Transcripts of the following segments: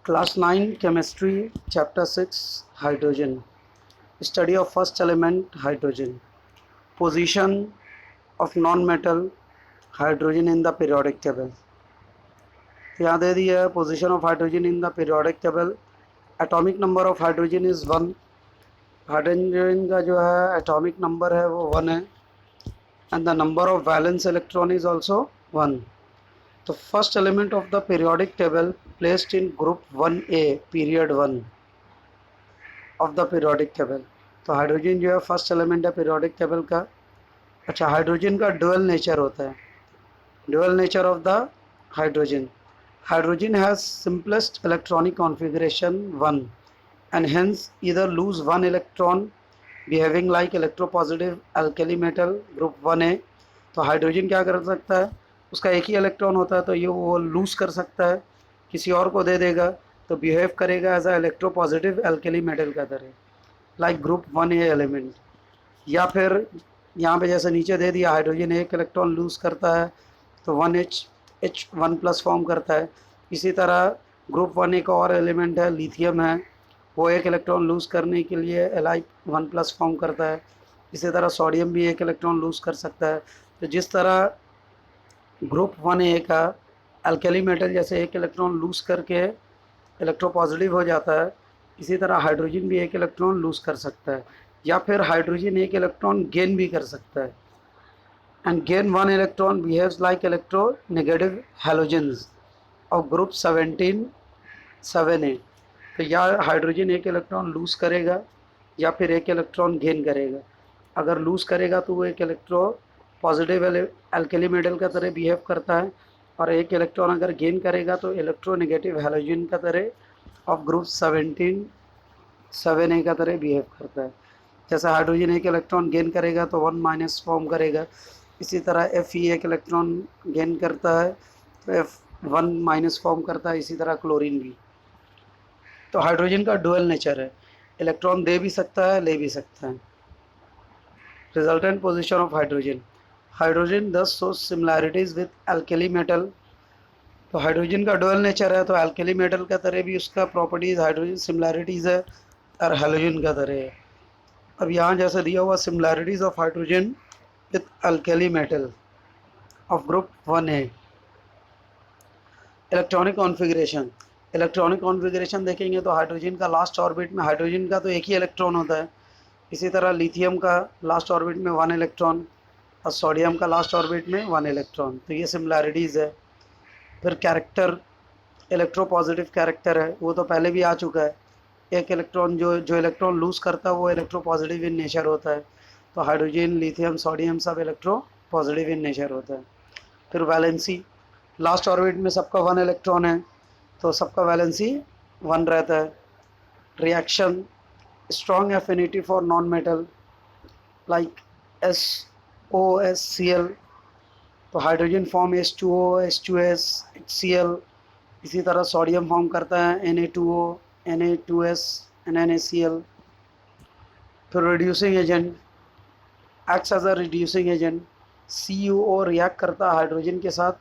Class 9 Chemistry Chapter 6 Hydrogen. Study of first element hydrogen. Position of non-metal hydrogen in the periodic table. तो यहाँ दे दिया है position of hydrogen in the periodic table. Atomic number of hydrogen is 1. Hydrogen का जो है atomic number है वो 1 है. And the number of valence electron is also 1. तो first element of the periodic table placed in group 1A period 1 of the periodic table. तो hydrogen जो है फर्स्ट एलिमेंट है पीरियोडिक टेबल का. अच्छा, हाइड्रोजन का डुअल नेचर होता है. Dual nature of the hydrogen. Hydrogen has simplest electronic configuration 1 and hence either lose one electron behaving like electropositive alkali metal group 1A. तो hydrogen क्या कर सकता है, उसका एक ही इलेक्ट्रॉन होता है तो ये वो लूज़ कर सकता है, किसी और को दे देगा तो बिहेव करेगा as a electropositive alkali metal का तरह, लाइक ग्रुप 1A एलिमेंट. या फिर यहाँ पे जैसे नीचे दे दिया हाइड्रोजन एक इलेक्ट्रॉन लूज़ करता है तो 1H1+ फॉर्म करता है. इसी तरह ग्रुप 1A का और एलिमेंट है लिथियम है, वो एक इलेक्ट्रॉन लूज़ करने के लिए Li1+ फॉर्म करता है. इसी तरह सोडियम भी एक इलेक्ट्रॉन लूज़ कर सकता है. तो जिस तरह ग्रुप 1A का अल्कली मेटल जैसे एक इलेक्ट्रॉन लूज़ करके इलेक्ट्रोपॉजिटिव हो जाता है, इसी तरह हाइड्रोजन भी एक इलेक्ट्रॉन लूज़ कर सकता है. या फिर हाइड्रोजन एक इलेक्ट्रॉन गेन भी कर सकता है. And gain 1 electron behaves like electronegative halogens of group 17 7A. तो या हाइड्रोजन एक इलेक्ट्रॉन लूज़ करेगा या फिर एक इलेक्ट्रॉन गेन करेगा. अगर लूज़ करेगा तो वो एक इलेक्ट्रो पॉजिटिव एल्केली मेटल का तरह बिहेव करता है, और एक इलेक्ट्रॉन अगर गेन करेगा तो इलेक्ट्रोनेगेटिव हैलोजन का तरह ऑफ ग्रुप 17 7A का तरह बिहेव करता है. जैसे हाइड्रोजन एक इलेक्ट्रॉन गेन करेगा तो 1- फॉर्म करेगा. इसी तरह Fe एक इलेक्ट्रॉन गेन करता है तो F1- फॉर्म करता है. इसी तरह क्लोरीन भी. तो हाइड्रोजन का डुअल नेचर है, इलेक्ट्रॉन दे भी सकता है ले भी सकता है. Resultant position of hydrogen. Hydrogen this shows similarities with alkali metal. तो हाइड्रोजन का डुअल नेचर है तो एल्केली मेटल का तरह भी उसका प्रॉपर्टीज हाइड्रोजन सिमिलैरिटीज है और हैलोजन का तरह है. अब यहाँ जैसे दिया हुआ similarities of hydrogen with alkali metal of group 1A. Electronic configuration. Electronic configuration देखेंगे तो हाइड्रोजन का लास्ट ऑर्बिट में हाइड्रोजन का तो एक ही इलेक्ट्रॉन होता है. इसी तरह लिथियम का लास्ट ऑर्बिट में 1 इलेक्ट्रॉन और सोडियम का लास्ट ऑर्बिट में 1 इलेक्ट्रॉन. तो ये सिमिलैरिटीज़ है. फिर कैरेक्टर, इलेक्ट्रोपॉजिटिव कैरेक्टर है वो तो पहले भी आ चुका है. एक इलेक्ट्रॉन जो इलेक्ट्रॉन लूज़ करता है वो इलेक्ट्रोपॉजिटिव इन नेचर होता है. तो हाइड्रोजन लिथियम सोडियम सब इलेक्ट्रोपॉजिटिव इन नेचर होता है. फिर वैलेंसी, लास्ट ऑर्बिट में सबका 1 इलेक्ट्रॉन है तो सबका वैलेंसी 1 रहता है. Reaction, strong affinity for non metal like SOSCl. तो hydrogen form H2O H2S HCl. इसी तरह सोडियम फॉर्म करता है Na2O Na2S NaCl. फिर reducing agent, acts as a reducing agent. CuO react करता है हाइड्रोजन के साथ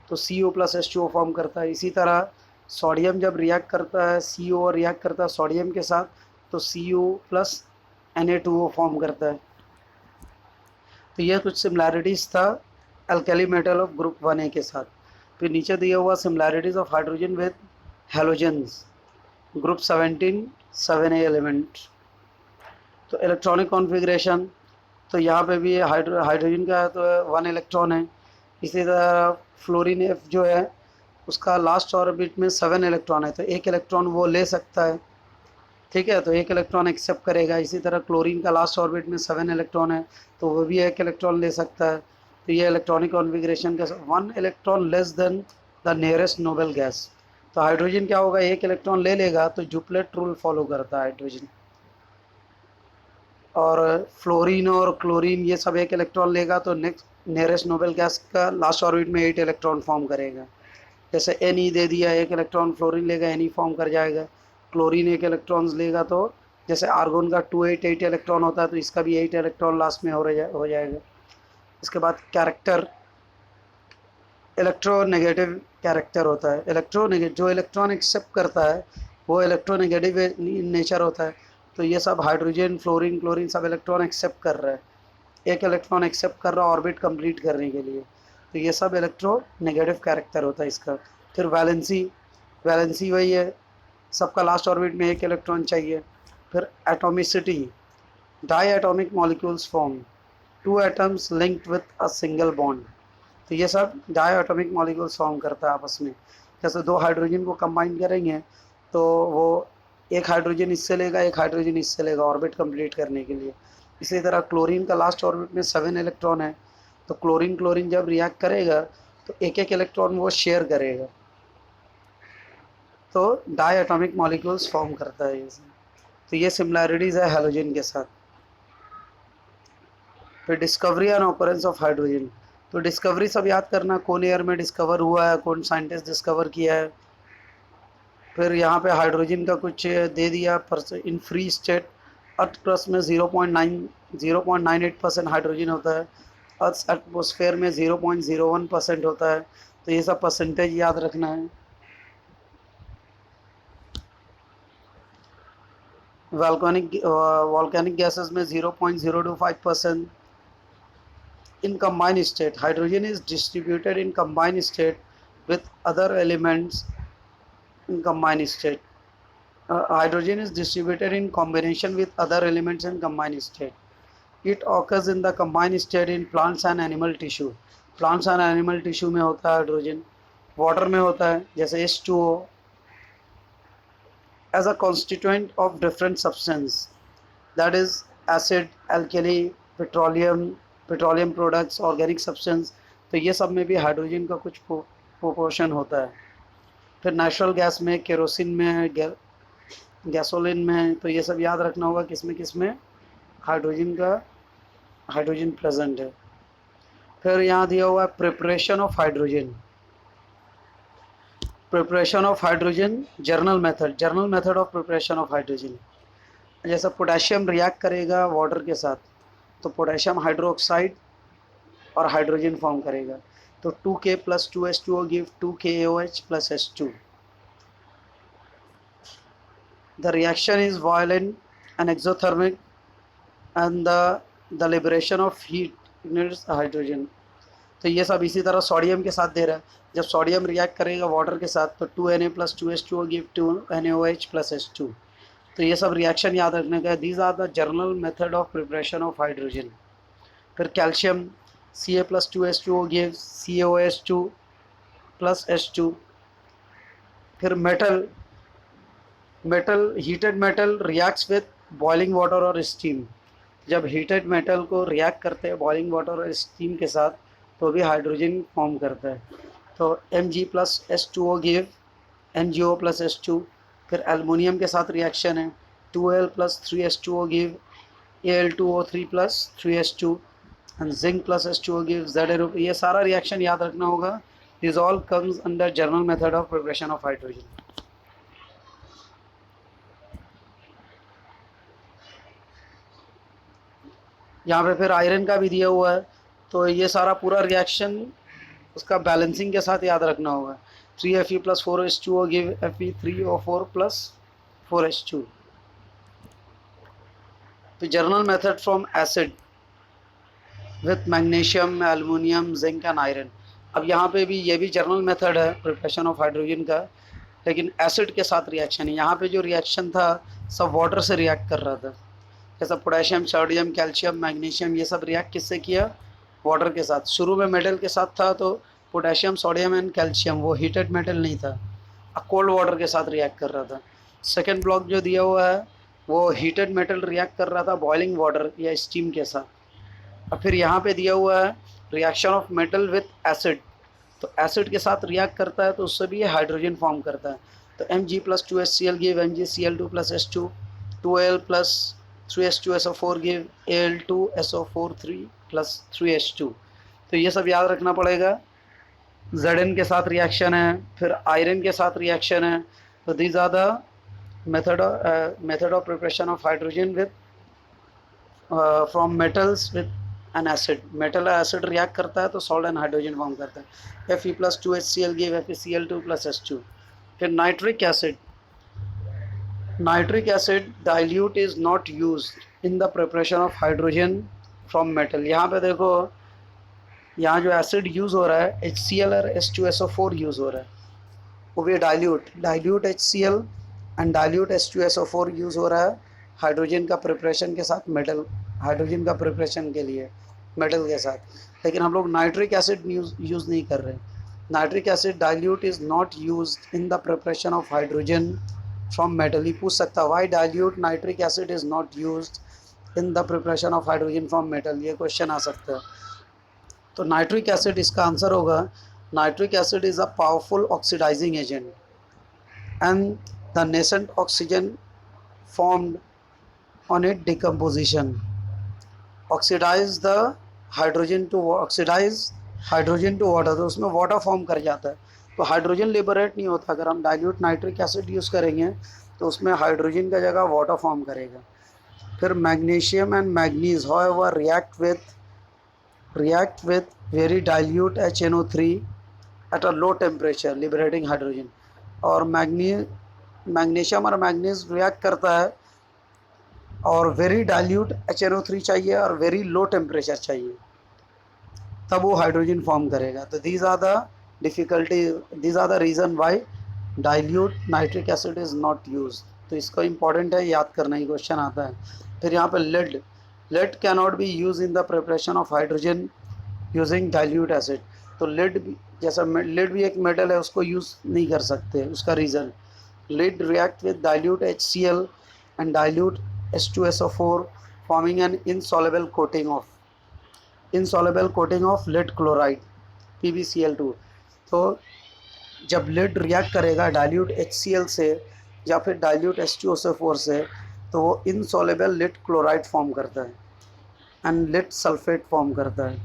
तो CO+H2O फॉर्म करता है. इसी तरह सोडियम जब रिएक्ट करता है CuO रिएक्ट करता है सोडियम के साथ तो Cu+Na2O फॉर्म करता है. तो यह कुछ सिमिलैरिटीज़ था alkali metal of group 1A के साथ. फिर नीचे दिया हुआ similarities of hydrogen with halogens group 17 7A element. तो इलेक्ट्रॉनिक कॉन्फ़िगरेशन, तो यहाँ पे भी हाइड्रोजन का तो 1 इलेक्ट्रॉन है. इसी तरह फ्लोरीन F जो है उसका लास्ट ऑर्बिट में 7 इलेक्ट्रॉन है तो एक इलेक्ट्रॉन वो ले सकता है. ठीक है, तो एक इलेक्ट्रॉन एक्सेप्ट करेगा. इसी तरह क्लोरीन का लास्ट ऑर्बिट में 7 इलेक्ट्रॉन है तो वो भी एक इलेक्ट्रॉन ले सकता है. तो ये इलेक्ट्रॉनिक कॉन्फ़िगरेशन का 1 electron less than the nearest noble gas. तो हाइड्रोजन क्या होगा, एक इलेक्ट्रॉन ले लेगा तो जुपलेट रूल फॉलो करता है हाइड्रोजन. और फ्लोरीन और क्लोरीन ये सब एक इलेक्ट्रॉन लेगा तो नेक्स्ट नियरेस्ट नोबल गैस का लास्ट ऑर्बिट में 8 इलेक्ट्रॉन फॉर्म करेगा. जैसे Ne दे दिया, एक इलेक्ट्रॉन फ्लोरीन लेगा Ne फॉर्म कर जाएगा. क्लोरीन एक इलेक्ट्रॉन्स लेगा तो जैसे आर्गोन का 288 इलेक्ट्रॉन होता है तो इसका भी 8 इलेक्ट्रॉन लास्ट में हो जाएगा. इसके बाद कैरेक्टर, इलेक्ट्रोनेगेटिव कैरेक्टर होता है। जो इलेक्ट्रॉन एक्सेप्ट करता है वो इलेक्ट्रोनेगेटिव नेचर होता है। तो ये सब हाइड्रोजन, फ्लोरीन, क्लोरीन सब इलेक्ट्रॉन एक्सेप्ट कर रहा है, एक इलेक्ट्रॉन एक्सेप्ट कर रहा है ऑर्बिट कंप्लीट करने के लिए। तो ये सब इलेक्ट्रोनेगेटिव कैरेक्टर होता है इसका। फिर वैलेंसी, वैलेंसी वही है, सबका लास्ट ऑर्बिट में एक इलेक्ट्रॉन चाहिए। फिर atomicity, diatomic molecules form, two atoms linked with a single bond. तो ये सब डाई एटॉमिक मॉलिक्यूल्स फॉर्म करता है आपस में। जैसे दो हाइड्रोजन को कंबाइन करेंगे तो वो एक हाइड्रोजन इससे लेगा, एक हाइड्रोजन इससे लेगा ऑर्बिट कंप्लीट करने के लिए। इसी तरह क्लोरीन का लास्ट ऑर्बिट में 7 इलेक्ट्रॉन है, तो क्लोरीन क्लोरीन जब रिएक्ट करेगा तो एक एक इलेक्ट्रॉन वो शेयर करेगा, तो डाई एटॉमिक मॉलिक्यूल्स फॉर्म करता है ये। तो ये सिमिलैरिटीज़ है हैलोजन के साथ। फिर discovery and occurrence of hydrogen. तो डिस्कवरी सब याद करना, कौन ईयर में डिस्कवर हुआ है, कौन साइंटिस्ट डिस्कवर किया है। फिर यहाँ पे हाइड्रोजन का कुछ दे दिया in free state. Earth crust में 0.98% हाइड्रोजन होता है, अर्थ एटमोसफेयर में 0.01% होता है। तो ये सब परसेंटेज याद रखना है। वॉल्केनिक गैसेस में 0.025%। In combined state, hydrogen is distributed in combined state with other elements in combined state. Hydrogen is distributed in combination with other elements in combined state. It occurs in the combined state in plants and animal tissue. Plants and animal tissue में होता है hydrogen. Water में होता है जैसे H2O, as a constituent of different substance, that is acid, alkali, petroleum products, organic substance. तो ये सब में भी हाइड्रोजन का कुछ प्रोपोर्शन होता है। फिर नेचुरल गैस में, केरोसिन में, गैसोलिन में। तो ये सब याद रखना होगा किस में हाइड्रोजन प्रेजेंट है। फिर यहाँ दिया हुआ है preparation of hydrogen. Preparation of hydrogen, journal method of preparation of hydrogen. जैसे पोटेशियम रिएक्ट करेगा वाटर के साथ तो पोटेशियम हाइड्रोक्साइड और हाइड्रोजन फॉर्म करेगा। तो 2K + 2H2O give 2KOH + H2। The reaction is violent and exothermic and the liberation of heat ignites hydrogen। तो ये सब इसी तरह सोडियम के साथ दे रहा है। जब सोडियम रिएक्ट करेगा वाटर के साथ तो 2Na + 2H2O give 2NaOH + H2। तो ये सब रिएक्शन याद रखने का है। These are the general method of preparation of hydrogen. फिर calcium, Ca + 2H2O gives CaOH2 + H2। फिर heated metal reacts with boiling water और स्टीम। जब हीटेड मेटल को रिएक्ट करते हैं बॉइलिंग वाटर और स्टीम के साथ तो भी हाइड्रोजन फॉर्म करता है। तो Mg + H2O give NgO + H2। फिर एल्युमिनियम के साथ रिएक्शन है, 2Al + 3H2O give Al2O3 + 3H2 and zinc + H2O give ZnO। ये सारा रिएक्शन याद रखना होगा। This all comes under journal method of preparation of hydrogen. यहाँ पे फिर आयरन का भी दिया हुआ है। तो ये सारा पूरा रिएक्शन उसका बैलेंसिंग के साथ याद रखना होगा। 3Fe + 4H2O give Fe3O4 + 4H2। तो journal method from acid with magnesium, aluminium, zinc and iron. अब यहाँ पे भी ये भी जर्नल मेथड है प्रिपरेशन ऑफ हाइड्रोजन का, लेकिन एसिड के साथ रिएक्शन है। यहाँ पे जो रिएक्शन था सब वाटर से रिएक्ट कर रहा था। जैसा पोटेशियम, सोडियम, कैल्शियम, मैग्नीशियम, ये सब रिएक्ट किससे किया? वाटर के साथ। शुरू में मेटल के साथ था तो पोटेशियम, सोडियम एंड कैल्शियम, वो हीटेड मेटल नहीं था, कोल्ड वाटर के साथ रिएक्ट कर रहा था। सेकेंड ब्लॉक जो दिया हुआ है वो हीटेड मेटल रिएक्ट कर रहा था बॉइलिंग वाटर या स्टीम के साथ। अब फिर यहाँ पे दिया हुआ है reaction of metal with acid. तो एसिड के साथ रिएक्ट करता है तो उससे भी ये हाइड्रोजन फॉर्म करता है। तो Mg + 2HCl give MgCl2 + H2, 2Al + 3H2SO4 give Al2SO4 + 3H2। तो ये सब याद रखना पड़ेगा। Zn के साथ रिएक्शन है, फिर आयरन के साथ रिएक्शन है। तो these are the method of preparation of hydrogen with from metals with an acid, metal और एसिड रिएक्ट करता है तो सॉल्ट एंड हाइड्रोजन फॉर्म करता है। Fe+2HCl give FeCl2+H2। फिर nitric acid, nitric acid dilute is not use in the preparation of hydrogen from metal. यहाँ पे देखो, यहाँ जो एसिड यूज़ हो रहा है HCl और H2SO4 यूज़ हो रहा है, वो भी dilute HCl and dilute H2SO4 use हो रहा है हाइड्रोजन का प्रिपरेशन के साथ, मेटल हाइड्रोजन का प्रिपरेशन के लिए मेटल के साथ। लेकिन हम लोग नाइट्रिक एसिड यूज़ नहीं कर रहे। Nitric acid dilute is not use in the preparation of hydrogen from metal. ये पूछ सकता है why dilute nitric acid is not use in the preparation of hydrogen from metal, ये क्वेश्चन आ सकता है। तो नाइट्रिक एसिड इसका आंसर होगा, nitric acid is a powerful oxidising agent and the nascent oxygen formed on its decomposition oxidize the oxidize hydrogen to water, तो उसमें water form कर जाता है, तो हाइड्रोजन लिबरेट नहीं होता। अगर हम डाइल्यूट नाइट्रिक एसिड यूज़ करेंगे तो उसमें हाइड्रोजन का जगह वाटर फॉर्म करेगा। फिर magnesium and manganese however react with very dilute HNO3 at a low temperature liberating hydrogen। और मैग्नीशियम और मैग्नीज रिएक्ट करता है और वेरी डाइल्यूट HNO3 चाहिए और वेरी लो टेम्परेचर चाहिए, तब वो हाइड्रोजन फॉर्म करेगा। तो these are the reason why dilute nitric acid is not use. तो इसको इम्पॉर्टेंट है, याद करना ही क्वेश्चन आता है। फिर यहाँ पे lead cannot be use in the preparation of hydrogen using dilute acid. तो लेड भी एक मेटल है, उसको यूज़ नहीं कर सकते। उसका reason, lead react with dilute HCl and dilute H2SO4 forming an insoluble coating of lead chloride PbCl2। तो जब lead रिएक्ट करेगा डाइल्यूट HCl से या फिर डाइल्यूट H2SO4 से, तो वो insoluble lead chloride फॉर्म करता है एंड lead सल्फेट फॉर्म करता है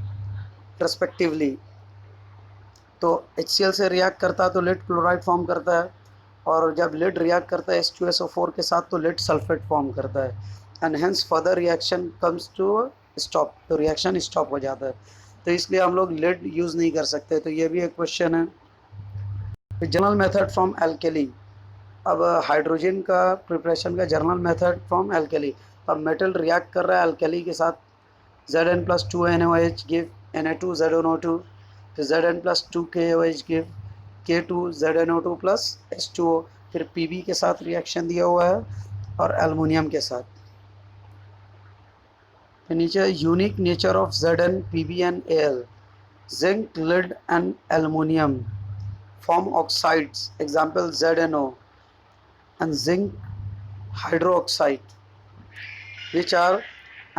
रेस्पेक्टिवली। तो HCl से रिएक्ट करता है तो lead क्लोराइड फॉर्म करता है, और जब लेड रिएक्ट करता है H2SO4 के साथ तो लेड सल्फेट फॉर्म करता है and hence further reaction comes to stop, तो रिएक्शन स्टॉप हो जाता है। तो इसलिए हम लोग लेड यूज़ नहीं कर सकते। तो ये भी एक क्वेश्चन है। जनरल मेथड फ्रॉम एल्केली, अब हाइड्रोजन का प्रिपरेशन का जनरल मेथड फ्रॉम एल्केली। अब मेटल रिएक्ट कर रहा है एल्केली के साथ, Zn+2NaOH गिव Na2ZnO2, फिर Zn+2KOH गिव K2ZnO2+H2O, फिर Pb के साथ रिएक्शन दिया हुआ है और एल्युमिनियम के साथ। फिर नीचे unique nature of Zn, Pb and Al, zinc, lead and aluminium form oxides, example ZnO and zinc hydroxide which are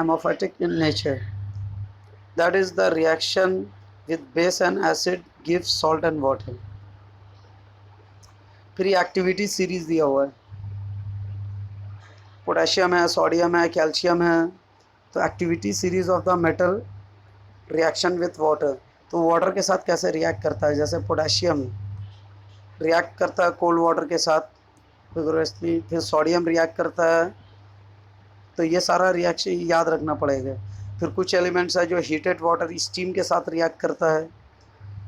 amorphic in nature, that is the reaction with base and acid gives salt and water। फिर activity series दिया हुआ है, potassium है, sodium है, calcium है। तो activity series of the metal reaction with water, तो water के साथ कैसे रिएक्ट करता है, जैसे पोटेशियम रिएक्ट करता है कोल्ड वाटर के साथ विगोरसली, फिर सोडियम रिएक्ट करता है। तो ये सारा रिएक्शन याद रखना पड़ेगा। फिर कुछ एलिमेंट्स है जो हीटेड वाटर स्टीम के साथ रिएक्ट करता है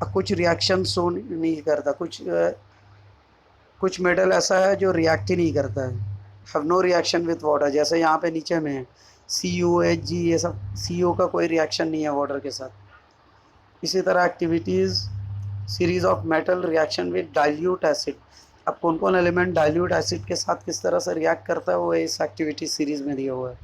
और कुछ रिएक्शन शो नहीं करता। कुछ मेटल ऐसा है जो रिएक्ट ही नहीं करता है, have no reaction with water, जैसे यहाँ पे नीचे में है CuHg, ये सब CO का कोई रिएक्शन नहीं है वाटर के साथ। इसी तरह activities series of metal reaction with dilute acid. अब कौन कौन एलिमेंट डाइल्यूट एसिड के साथ किस तरह से रिएक्ट करता है वो इस एक्टिविटी सीरीज़ में दिया हुआ है।